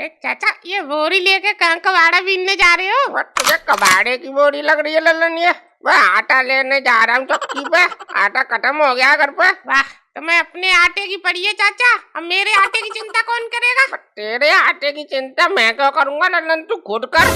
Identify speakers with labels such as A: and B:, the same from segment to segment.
A: अरे चाचा, ये बोरी लेके कहाँ कबाड़ा बीनने जा रहे हो?
B: तुझे कबाड़े की बोरी लग रही है लल्लन? ये मैं आटा लेने जा रहा हूँ चक्की पे। आटा खत्म हो गया घर पे।
A: वाह, तो मैं अपने आटे की पड़ी है चाचा। अब मेरे आटे की चिंता कौन करेगा?
B: तेरे आटे की चिंता मैं क्यों करूँगा लल्लन, तू खुद कर।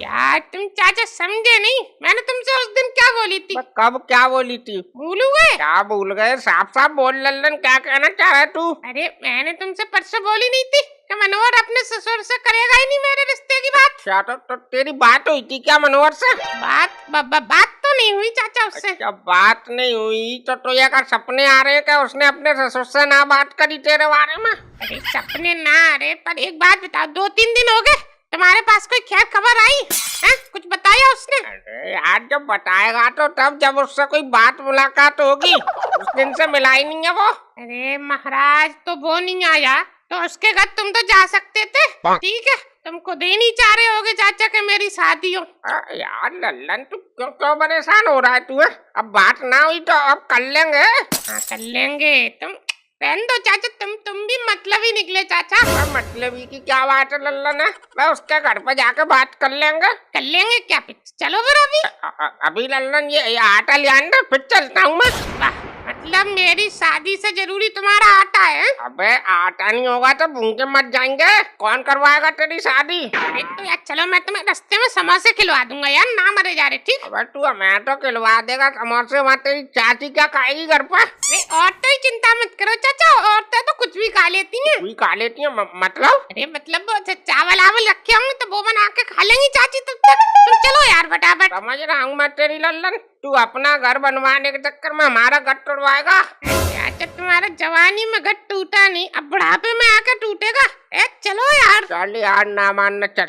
A: यार तुम चाचा समझे नहीं। मैंने तुमसे उस दिन क्या बोली थी?
B: कब क्या बोली थी?
A: भूल गए?
B: क्या भूल गए? साफ साफ बोल लल्लन, क्या कहना चाह रहा है तू?
A: अरे मैंने तुमसे परसों बोली नहीं थी कि मनोहर अपने ससुर से करेगा ही नहीं मेरे रिश्ते की बात?
B: क्या तो तेरी बात हुई थी क्या मनोहर से?
A: बात तो नहीं हुई चाचा उससे।
B: अच्छा, बात नहीं हुई तो ये का सपने आ रहे हैं क्या उसने अपने ससुर से ना बात करी तेरे बारे में?
A: अरे सपने ना आ रहे, पर एक बात बताओ, 2-3 दिन हो गए तुम्हारे पास कोई खैर खबर आई है? कुछ बताया उसने?
B: अरे यार, जब बताएगा तो तब, जब उससे कोई बात मुलाकात होगी। उस दिन से मिला ही नहीं है वो।
A: अरे महाराज, तो वो नहीं आया तो उसके घर तुम तो जा सकते थे। ठीक है, तुम खुद ही नहीं चाह रहे होगे चाचा के मेरी शादी हो।
B: यार लल्लन, तू क्यों परेशान हो रहा है तू? अब बात ना हुई तो अब कर लेंगे।
A: हाँ कर लेंगे। तुम रहने दो चाचा, तुम भी मतलब ही निकले चाचा।
B: मतलब ही की क्या बात है लल्लन? मैं उसके घर पर जाकर बात कर लेंगे।
A: कर लेंगे क्या? चलो फिर
B: अभी लल्लन ये आटा ले आना, फिर चलता हूँ मैं।
A: मतलब मेरी शादी से जरूरी तुम्हारा आटा है?
B: अबे आटा नहीं होगा तो भूखे मर जाएंगे। कौन करवाएगा तेरी शादी?
A: अरे तो यार चलो, मैं तुम्हें रास्ते में समोसे खिलवा दूंगा यार, ना मरे जा रहे। ठीक?
B: अबे तू हमें तो खिलवा देगा समोसे, वहाँ तेरी चाची क्या खाएगी घर पर?
A: और तो ही चिंता मत करो चाचा, औरतें तो कुछ भी खा लेती हैं।
B: कुछ खा लेती हैं मतलब?
A: अरे मतलब चावल आवल रखे होंगे तो वो बना के खा लेंगी चाची तब तक। तुम चलो यार फटाफट।
B: समझ रहा हूँ मैं तेरी लल्लन, तू अपना घर बनवाने के चक्कर में हमारा घर तोड़वाएगा।
A: चाचा तुम्हारा जवानी में घर टूटा नहीं, अब बुढ़ापे में आकर टूटेगा। चलो यार।
B: चल यार, ना मानना, चल।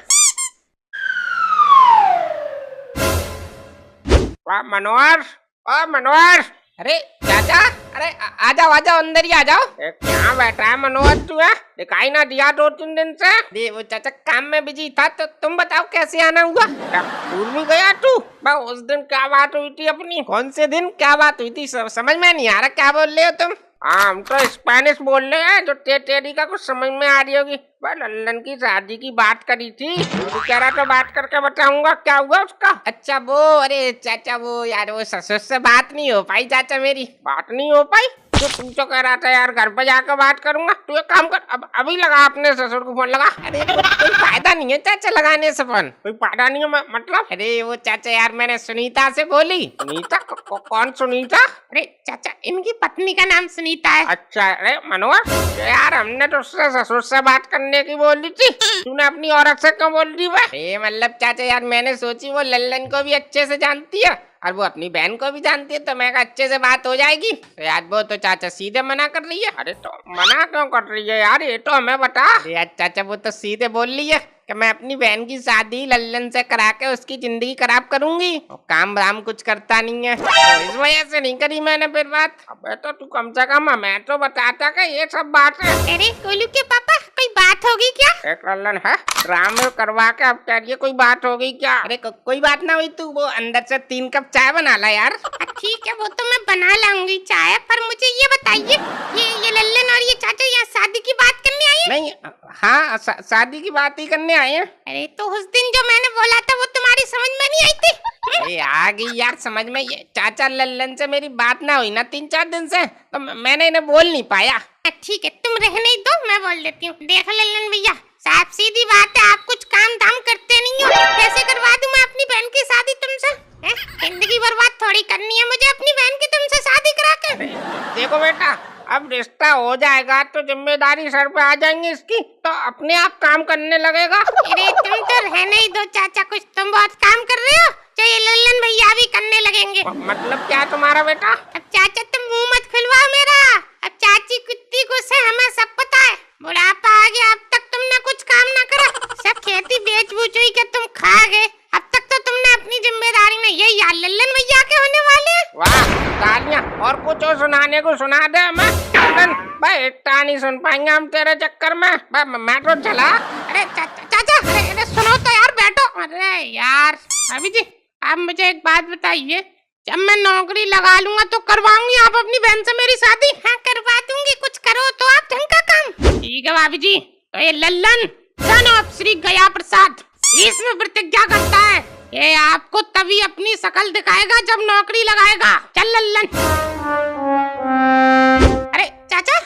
B: वाह मनोहर, ओ मनोहर।
A: अरे चाचा, अरे आ जाओ अंदर ही आ जाओ।
B: क्या बैठा है मनोहर तू? है दिखाई ना दिया 2-3 दिन से।
A: वो चाचा काम में बिजी था, तो तुम बताओ कैसे आना हुआ?
B: भूल भी गया तू? उस दिन क्या बात हुई थी अपनी?
A: कौन से दिन क्या बात हुई थी? समझ में नहीं आ रहा, क्या बोल रहे हो तुम?
B: हम तो स्पेनिश बोल रहे हैं, जो तेरी का कुछ समझ में आ रही होगी। लल्लन की शादी की बात करी थी, तू कह रहा तो बात करके बताऊंगा क्या हुआ उसका।
A: अच्छा वो, अरे चाचा वो यार, वो ससुर से बात नहीं हो पाई चाचा मेरी।
B: बात नहीं हो पाई? तो तू तो कह रहा था यार घर पे जाकर बात करूंगा। तू एक काम कर, अभी लगा अपने ससुर को फोन लगा।
A: अरे कोई फायदा नहीं है चाचा लगाने से फोन।
B: कोई फायदा नहीं है मतलब?
A: अरे वो चाचा यार, मैंने सुनीता से बोली।
B: सुनीता? कौन सुनीता?
A: अरे चाचा, इनकी पत्नी का नाम सुनीता है।
B: अच्छा, अरे मनोहर यार, हमने तो उससे ससुर से बात करने की बोली थी, तूने अपनी औरत से क्यों बोल दी?
A: अरे मतलब चाचा यार, मैंने सोची वो लल्लन को भी अच्छे से जानती है और वो अपनी बहन को भी जानती है, तो मैं अच्छे से बात हो जाएगी। तो यार वो तो चाचा सीधे मना कर रही है।
B: अरे तो मना क्यों कर रही है यार, ये तो हमें बता।
A: यार चाचा वो तो सीधे बोल रही है कि मैं अपनी बहन की शादी लल्लन से करा के उसकी जिंदगी खराब करूंगी। काम वाम कुछ करता नहीं है, तो इस वजह से नहीं करी मैंने फिर बात।
B: अबे तो तू कम से कम हमें तो बताता कि ये सब बात है।
A: अरे गोलू के पापा, कोई बात होगी क्या?
B: एक लल्लन है ड्रामे करवा के अब कह रही है कोई बात होगी क्या?
A: अरे कोई बात ना हुई, तू वो अंदर से 3 कप चाय बना ला यार। ठीक है, वो तो मैं बना लाऊंगी चाय, पर मुझे ये बताइए, ये लल्लन और ये चाचा यहाँ शादी की बात करने आए हैं?
B: नहीं, हाँ शादी की बात ही करने आए हैं।
A: अरे तो उस दिन जो मैंने बोला था वो तुम्हारी समझ में नहीं आई थी? अरे आ गई यार समझ में। ये चाचा लल्लन से मेरी बात ना हुई ना 3-4 दिन से, तो मैंने इन्हें बोल नहीं पाया। ठीक है, तुम रहने ही दो, मैं बोल देती हूँ। देखो लल्लन भैया, साफ सीधी बात है, आप कुछ काम धाम करते नहीं हो। कैसे करवा दूं मैं अपनी बहन की शादी तुमसे? जिंदगी बर्बाद थोड़ी करनी है मुझे अपनी बहन की तुमसे शादी करा के।
B: देखो बेटा, अब रिश्ता हो जाएगा तो जिम्मेदारी सर पे आ जाएंगी इसकी, तो अपने आप काम करने लगेगा।
A: अरे तुम तो रहने ही दो चाचा, कुछ तुम बहुत काम कर रहे हो, चाहिए लल्लन भैया भी करने लगेंगे।
B: मतलब क्या तुम्हारा बेटा?
A: अब चाचा तुम मुंह मत खुलवाओ मेरा। अब चाची कितनी गुस्से, हमें सब पता है। बुढ़ापा आ गया, अब तक तुमने कुछ काम ना करा, सब खेती बेच बूच हुई के तुम खा गए। अब तक तो तुमने अपनी जिम्मेदारी में, ये यार लल्लन भैया के होने वाले।
B: वाह गालियाँ और कुछ और सुनाने को सुना दे हमें। भाई इतना नहीं सुन पाएंगे हम तेरे चक्कर में। मैं तो चला।
A: अरे चाचा, अरे सुनो तो यार, बैठो। अरे यार भाभी जी, आप मुझे एक बात बताइए, जब मैं नौकरी लगा लूंगा तो करवाऊंगी आप अपनी बहन से मेरी शादी? हाँ करवा दूंगी, कुछ करो तो आप ढंग का काम। ठीक है भाभी जी, तो ये लल्लन जनाब श्री गया प्रसाद इसमें प्रतिज्ञा करता है ये आपको तभी अपनी शकल दिखाएगा जब नौकरी लगाएगा। चल लल्लन। अरे चाचा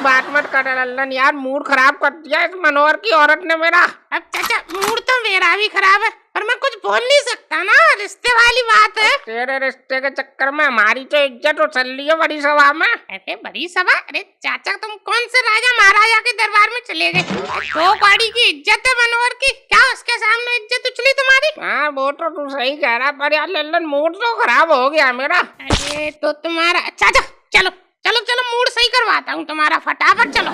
B: बात मत कर लल्लन यार, मूड खराब कर दिया इस मनोहर की औरत ने मेरा।
A: अब चाचा मूड तो मेरा भी खराब है पर मैं कुछ बोल नहीं सकता ना, रिश्ते वाली बात है।
B: तेरे रिश्ते के चक्कर में हमारी तो इज्जत उछल रही है बड़ी सभा में।
A: अरे बड़ी सभा? अरे चाचा तुम कौन से राजा महाराजा के दरबार में चले गए? दो कौड़ी की इज्जत है मनोहर की, क्या उसके सामने इज्जत उछली तुम्हारी?
B: हाँ वो तो तू सही कह रहा, पर यार लल्लन मूड तो खराब हो गया मेरा।
A: अरे तो तुम्हारा चाचा चलो चलो चलो मूड सही करवाता हूँ तुम्हारा, फटाफट चलो।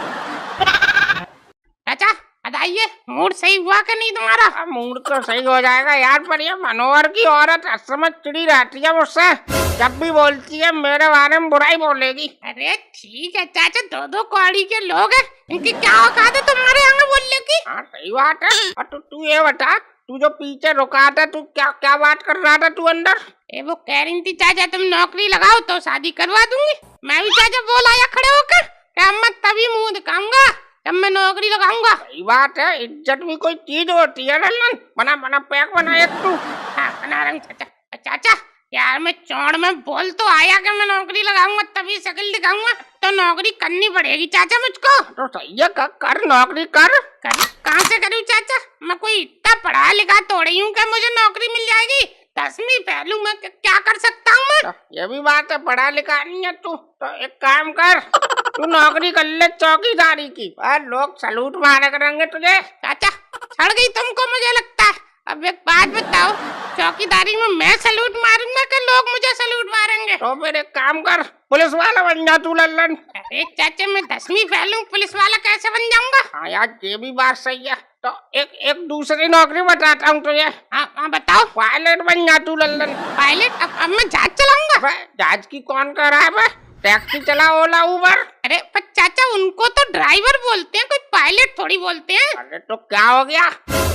A: चाचा बताइए मूड सही हुआ कि नहीं तुम्हारा?
B: मूड तो सही हो जाएगा यार, पर ये मनोहर की औरत असमझ चिड़ी रहती है मुझसे, जब भी बोलती है मेरे बारे में बुराई बोलेगी।
A: अरे ठीक है चाचा, दो दो कौड़ी के लोग हैं, इनकी क्या औकात है तुम्हारे आगे बोलने की?
B: हाँ सही बात है। और तू ये बता, तू जो पीछे रुका था, तू क्या क्या बात कर रहा था तू अंदर?
A: वो कह रही थी चाचा तुम नौकरी लगाओ तो शादी करवा दूंगी। मैं भी चाचा बोल आया खड़े होकर, क्या मैं तभी मुंह दिखाऊंगा जब मैं नौकरी लगाऊंगा।
B: सही बात है, इज्जत भी कोई चीज होती है लल्लन। बना बना पैक बना एक तू।
A: हाँ बना रहा हूँ चाचा। चाचा यार मैं चौड़ में बोल तो आया कि मैं नौकरी लगाऊंगा तभी शक्ल दिखाऊंगा, तो नौकरी करनी पड़ेगी चाचा मुझको।
B: तो सही है, कर नौकरी कर।
A: कहाँ से करूँ चाचा? मैं कोई इतना पढ़ा लिखा थोड़ी हूँ कि मुझे नौकरी मिल जाएगी। 10वीं पहलू में क्या कर सकता हूँ मैं?
B: तो ये भी बात है, पढ़ा लिखा नहीं है तू, तो एक काम कर, तू नौकरी कर ले चौकीदारी की, और लोग सलूट मारे करेंगे तुझे।
A: चाचा छड़ गई तुमको मुझे लगता है। अब एक बात बताओ, चौकीदारी में मैं सलूट मारूंगा कि लोग मुझे सलूट मारेंगे?
B: तो फिर एक काम कर, पुलिस वाला बन जा तू लल्लन।
A: अरे चाचा मैं 10वीं फेल हूँ, पुलिस वाला कैसे बन जाऊंगा?
B: हाँ यार ये भी बात सही है। तो एक दूसरी नौकरी बताता हूँ तुझे।
A: हाँ बताओ।
B: पायलट बन जा तू लल्लन।
A: पायलट? अब मैं जहाज चलाऊंगा?
B: जहाज की कौन कर रहा है? टैक्सी चला, ओला उबर।
A: अरे पर चाचा उनको तो ड्राइवर बोलते हैं, कोई पायलट थोड़ी बोलते हैं।
B: अरे तो क्या हो गया,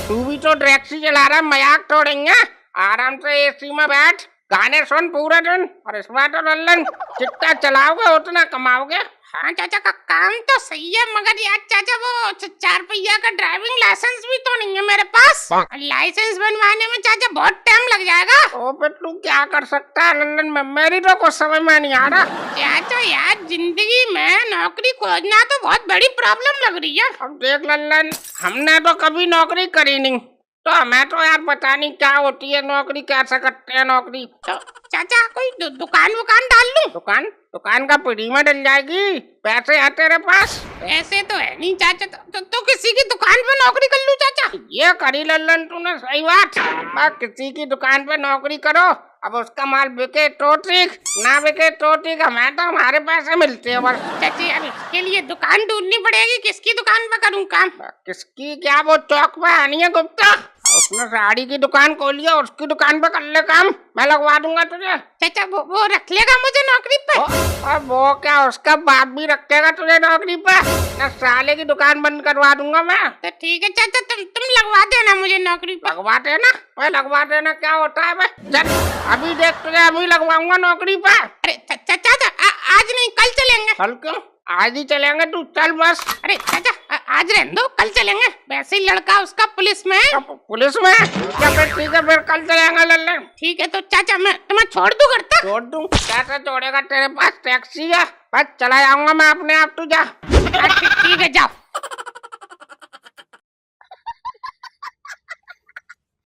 B: तू भी तो टैक्सी चला रहा है, मजाक तोड़ेंगे। आराम से एसी में बैठ, गाने सुन पूरा दिन, और इसमें तो लल्लन जितना चलाओगे उतना कमाओगे।
A: हाँ चाचा का काम तो सही है, मगर यार चाचा वो 4 पहिया का ड्राइविंग लाइसेंस भी तो नहीं है मेरे पास। लाइसेंस बनवाने में चाचा बहुत टाइम लग जाएगा।
B: तो फिर तू क्या कर सकता है लल्लन में? मेरी तो कुछ समझ में नहीं आ रहा।
A: चाचा यार जिंदगी में नौकरी खोजना तो बहुत बड़ी प्रॉब्लम लग रही है।
B: अब देख लल्लन, हमने तो कभी नौकरी करी नहीं, तो हमें तो यार पता नहीं क्या होती है नौकरी, कैसे करते हैं नौकरी।
A: तो चाचा कोई दुकान वुकान डाल लूं?
B: दुकान का पीढ़ी में डल जाएगी, पैसे है तेरे पास?
A: पैसे तो है नहीं चाचा, तो किसी की दुकान पे नौकरी कर लूं चाचा?
B: ये करी लल्लन तूने सही बात, बस किसी की दुकान पे नौकरी करो, अब उसका माल बिके तो ठीक, ना बिके तो ठीक, हमें तो हमारे पैसे मिलते हैं बस।
A: चाचा यार इसके लिए दुकान ढूंढनी पड़ेगी, किसकी दुकान पे करूँ काम?
B: किसकी क्या, वो चौक पे आनी है गुप्ता, उसने साड़ी की दुकान खोली है, उसकी दुकान पे कर ले काम, मैं लगवा दूंगा तुझे।
A: चाचा वो रख लेगा मुझे नौकरी पे?
B: और वो क्या, उसका बाप भी रखेगा तुझे नौकरी पे, ना साले की दुकान बंद करवा दूंगा मैं।
A: तो ठीक है चाचा, तुम लगवा देना मुझे नौकरी पे।
B: लगवा देना? मैं लगवा देना क्या होता है? चल अभी देख तुझे अभी लगवाऊंगा नौकरी पे।
A: अरे चाचा आज नहीं कल चलेंगे।
B: कल क्यों? आज ही चलेंगे, तू चल बस।
A: अरे चाचा आज रहने दो, कल चलेंगे, वैसे ही लड़का उसका पुलिस में है।
B: पुलिस में? ठीक है फिर कल चलेंगे लल्लन।
A: ठीक है तो चाचा मैं तुम्हें छोड़ दूं घर तक?
B: छोड़ दूं? कैसे छोड़ेगा, तेरे पास टैक्सी है, बस चला जाऊंगा मैं अपने आप, तू जा।
A: ठीक है जाओ।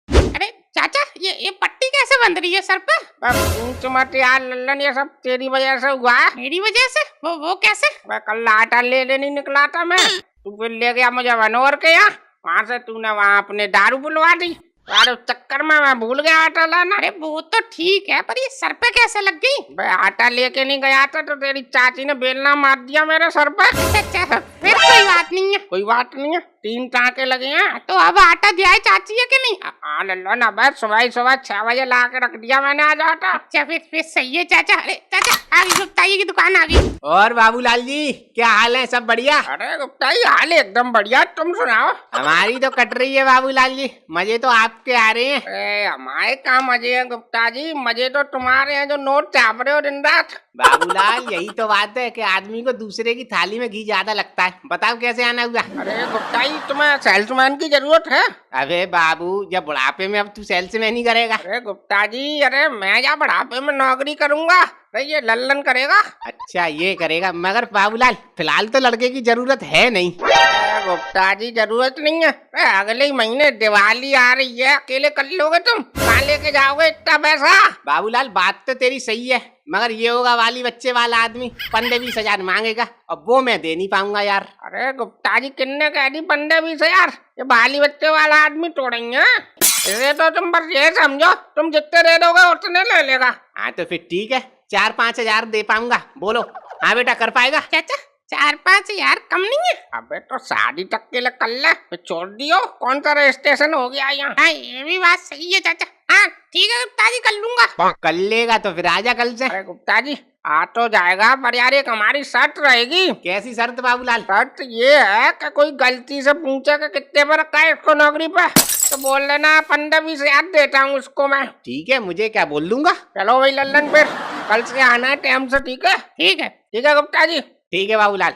A: अरे चाचा ये पट्टी कैसे बंध रही है सर पे?
B: पूछ मत यार लल्लन, ये सब तेरी वजह से हुआ है।
A: मेरी वजह से? वो कैसे?
B: मैं कल आटा ले लेने निकला था मैं, तू फिर ले गया मुझे मनोहर के यहाँ, वहाँ से तूने वहाँ अपने दारू बुलवा दी, अरे चक्कर में मैं भूल गया आटा लाना।
A: अरे वो तो ठीक है पर ये सर पे कैसे लग गई?
B: भाई आटा लेके नहीं गया था तो तेरी चाची ने बेलना मार दिया मेरे सर पे।
A: अच्छा फिर कोई बात नहीं है।
B: कोई बात नहीं है, 3 टाँके लगे हैं।
A: तो अब आटा दिया है चाची है कि नहीं?
B: हाँ लल्लन, अब सुबह 6 बजे ला के रख दिया मैंने आज आटा।
A: अच्छा फिर सही है चाचा। अरे चाचा आ गई गुप्ताई की दुकान आ गई।
C: और बाबूलाल जी क्या हाल है, सब बढ़िया?
B: अरे गुप्ताई हाल एकदम बढ़िया, तुम सुनाओ।
C: हमारी तो कट रही है बाबूलाल जी, मजे तो आपके आ रहे हैं।
B: हमारे कहाँ मजे हैं गुप्ता जी, मजे तो तुम्हारे हैं जो नोट चाप रहे हो दिन रात।
C: बाबूलाल यही तो बात है कि आदमी को दूसरे की थाली में घी ज्यादा लगता है। बताओ कैसे आना हुआ?
B: अरे गुप्ता जी, तुम्हें सेल्समैन की जरूरत है?
C: अबे बाबू, जब बुढ़ापे में अब तू सेल्समैन ही करेगा।
B: अरे गुप्ता जी, अरे मैं या बुढ़ापे में नौकरी करूंगा? अरे ये लल्लन करेगा।
C: अच्छा ये करेगा, मगर बाबूलाल फिलहाल तो लड़के की जरूरत है नहीं।
B: अरे गुप्ता जी, जरूरत नहीं है। अरे अगले ही महीने दिवाली आ रही है, अकेले कर लोगे तुम? कहाँ लेके जाओगे इतना पैसा?
C: बाबूलाल बात तो तेरी सही है, मगर ये होगा वाली बच्चे वाला आदमी 15-20 हजार मांगेगा और वो मैं दे नहीं पाऊंगा यार।
B: अरे गुप्ता जी, किन्ने कह दी 15-20 हजार? ये बाली बच्चे वाला आदमी तोड़ेंगे। इसे तो तुम बस ये समझो, तुम जितने दे दोगे उतने ले लेगा।
C: हाँ तो फिर ठीक है, 4-5 हजार दे पाऊंगा। बोलो हाँ बेटा, कर पाएगा?
A: चाचा 4-5 हजार कम नहीं है?
B: अबे तो शादी तक के लिए कर ले, फिर छोड़ दियो। कौन सा रजिस्ट्रेशन हो गया यहाँ?
A: हाँ ये भी बात सही है चाचा। हाँ ठीक है गुप्ता जी, कर लूंगा।
C: कर लेगा तो फिर आजा कल से।
B: अरे गुप्ता जी, आ तो जाएगा, पर यार एक हमारी शर्त रहेगी।
C: कैसी शर्त बाबूलाल?
B: शर्त ये है कि कोई गलती से पूछे कि कितने पर रखा है इसको नौकरी पे, तो बोल लेना 15-20 हजार देता हूँ उसको मैं।
C: ठीक है, मुझे क्या बोल दूंगा।
B: चलो भाई लल्लन, फिर कल से आना है टाइम से, ठीक है?
A: ठीक है।
B: ठीक है गुप्ता जी।
C: ठीक है बाबूलाल।